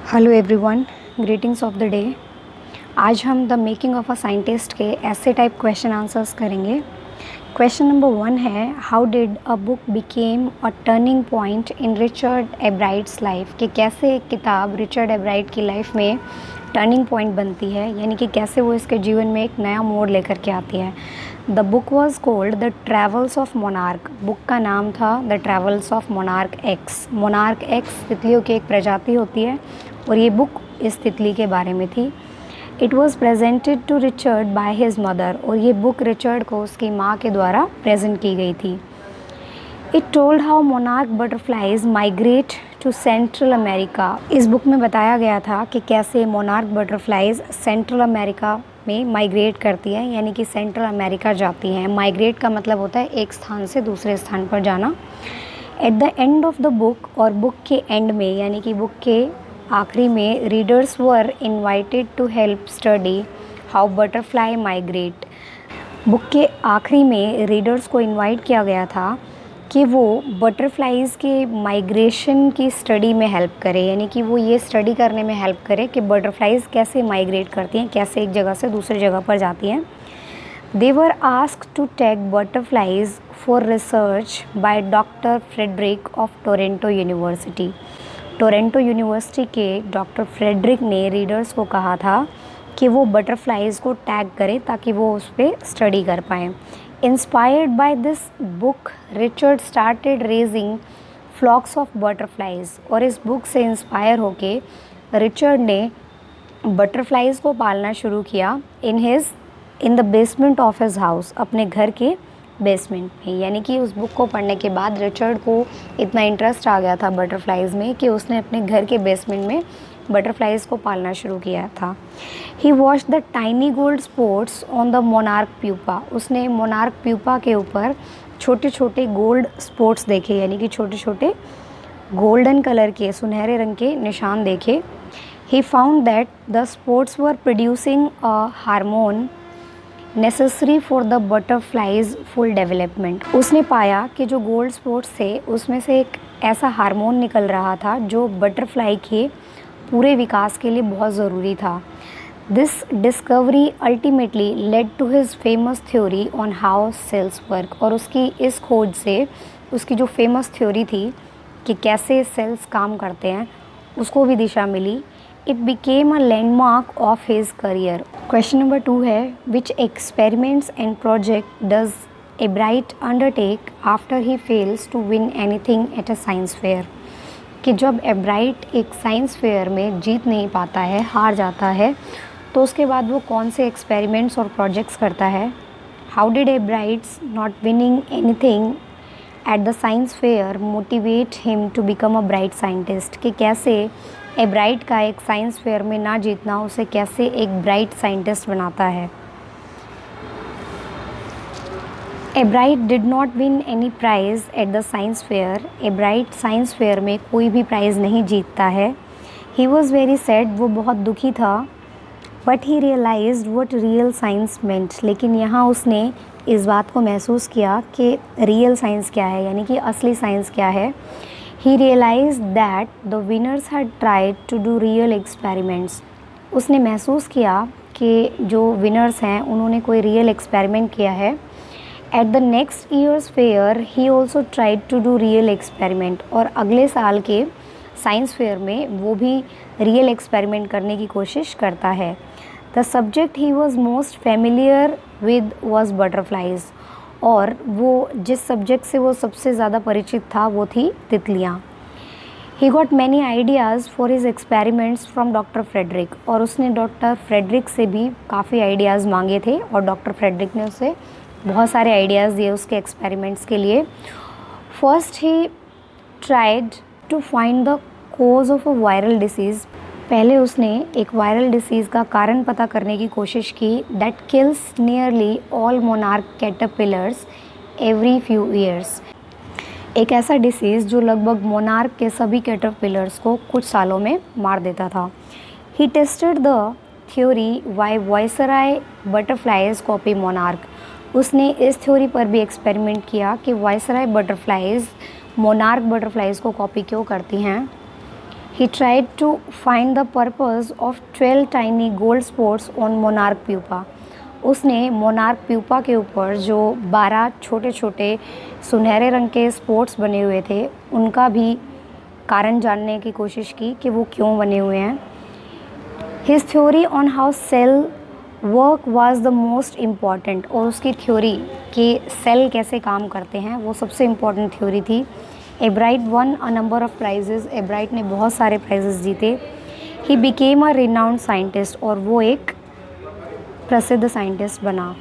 Hello everyone, greetings of the day. आज हम the making of a scientist के ऐसे टाइप क्वेश्चन आंसर्स करेंगे। क्वेश्चन नंबर 1 है, how did a book become a turning point in Richard Ebright's life, कि कैसे एक किताब रिचर्ड एब्राइट की लाइफ में टर्निंग पॉइंट बनती है, यानी कि कैसे वो इसके जीवन में एक नया मोड़ लेकर के आती है। The book was cold the travels of monarch. Book का नाम था the travels of monarch x. Monarch x तितलियों की एक प्रजाति होती है और ये बुक इस तितली के बारे में थी। It was presented to Richard by his mother, और ये बुक रिचर्ड को उसकी माँ के द्वारा प्रेजेंट की गई थी। It told how monarch butterflies migrate to Central America. इस बुक में बताया गया था कि कैसे मोनार्क बटरफ्लाइज सेंट्रल अमेरिका में माइग्रेट करती है, यानी कि सेंट्रल अमेरिका जाती हैं। माइग्रेट का मतलब होता है एक स्थान से दूसरे स्थान पर जाना। At the end of the book, और बुक के एंड में यानी कि बुक के आखिरी में, readers were invited to help study how butterfly migrate. Book के आखिरी में रीडर्स को इनवाइट किया गया था कि वो बटरफ्लाइज़ के माइग्रेशन की स्टडी में हेल्प करे, यानी कि वो ये स्टडी करने में हेल्प करे कि बटरफ्लाइज़ कैसे माइग्रेट करती हैं, कैसे एक जगह से दूसरी जगह पर जाती हैं। They were asked to take butterflies for research by doctor Frederick of Toronto university. Toronto university के डॉक्टर फ्रेडरिक ने रीडर्स को कहा था कि वो बटरफ्लाइज़ को टैग करें ताकि वो उस पर स्टडी कर पाएँ। Inspired by this book, Richard started raising flocks of butterflies. और इस बुक से इंस्पायर होके रिचर्ड ने बटरफ्लाइज़ को पालना शुरू किया in the basement of his house, अपने घर के बेसमेंट में। यानी कि उस बुक को पढ़ने के बाद रिचर्ड को इतना इंटरेस्ट आ गया था बटरफ्लाइज़ में कि उसने अपने घर के बेसमेंट में बटरफ्लाइज़ को पालना शुरू किया था। He watch the tiny gold spots on the monarch pupa. उसने मोनार्क प्यूपा के ऊपर छोटे छोटे गोल्ड स्पॉट्स देखे, यानी कि छोटे छोटे गोल्डन कलर के, सुनहरे रंग के निशान देखे। He found that the spots were producing a hormone necessary for the butterflies full development. उसने पाया कि जो गोल्ड स्पॉट्स थे उसमें से एक ऐसा हार्मोन निकल रहा था जो बटरफ्लाई के पूरे विकास के लिए बहुत ज़रूरी था। This discovery ultimately led to his famous theory on how cells work. और उसकी इस खोज से उसकी जो फेमस थ्योरी थी कि कैसे सेल्स काम करते हैं, उसको भी दिशा मिली। It became a landmark of his career. Question number 2 है, which experiments and project does Ebright undertake after he fails to win anything at a science fair. कि जब एब्राइट एक साइंस फेयर में जीत नहीं पाता है, हार जाता है, तो उसके बाद वो कौन से एक्सपेरिमेंट्स और प्रोजेक्ट्स करता है। How did Ebright's not winning anything at the science fair motivate him to become a bright scientist. कि कैसे एब्राइट का एक साइंस फेयर में ना जीतना उसे कैसे एक ब्राइट साइंटिस्ट बनाता है। Ebright did not win any prize at the science fair. Ebright science fair में कोई भी प्राइज़ नहीं जीतता है। ही वॉज़ वेरी सैड, वो बहुत दुखी था। But he realised what real science meant. लेकिन यहाँ उसने इस बात को महसूस किया कि रियल साइंस क्या है, यानी कि असली साइंस क्या है। He realised that the winners had tried to do real experiments. उसने महसूस किया कि जो विनर्स हैं उन्होंने कोई रियल एक्सपेरिमेंट किया है। At the next year's fair he also tried to do real experiment. और अगले साल के साइंस फेयर में वो भी रियल एक्सपेरिमेंट करने की कोशिश करता है। The subject he was most familiar with was butterflies. और वो जिस सब्जेक्ट से वो सबसे ज़्यादा परिचित था वो थी तितलियाँ। He got many ideas for his experiments from doctor Frederick. और उसने डॉक्टर फ्रेडरिक से भी काफ़ी आइडियाज़ मांगे थे और डॉक्टर फ्रेडरिक ने उसे बहुत सारे आइडियाज़ दिए उसके एक्सपेरिमेंट्स के लिए। First he tried to find the cause of a viral disease. पहले उसने एक वायरल डिसीज़ का कारण पता करने की कोशिश की that kills nearly all monarch caterpillars every few years. एक ऐसा डिसीज़ जो लगभग मोनार्क के सभी कैटरपिलर्स को कुछ सालों में मार देता था। He tested the theory why viceroy butterflies copy monarch. उसने इस थ्योरी पर भी एक्सपेरिमेंट किया कि वायसराय बटरफ्लाइज मोनार्क बटरफ्लाइज को कॉपी क्यों करती हैं। He tried to find the purpose of 12 tiny gold spots on monarch pupa. उसने मोनार्क प्यूपा के ऊपर जो 12 छोटे छोटे सुनहरे रंग के स्पॉट्स बने हुए थे उनका भी कारण जानने की कोशिश की कि वो क्यों बने हुए हैं। His theory on how cell work was the most important, और उसकी थ्योरी कि सेल कैसे काम करते हैं वो सबसे इम्पॉर्टेंट थ्योरी थी। Ebright won a number of prizes, Ebright ने बहुत सारे प्राइजेस जीते। He became a renowned scientist, और वो एक प्रसिद्ध साइंटिस्ट बना।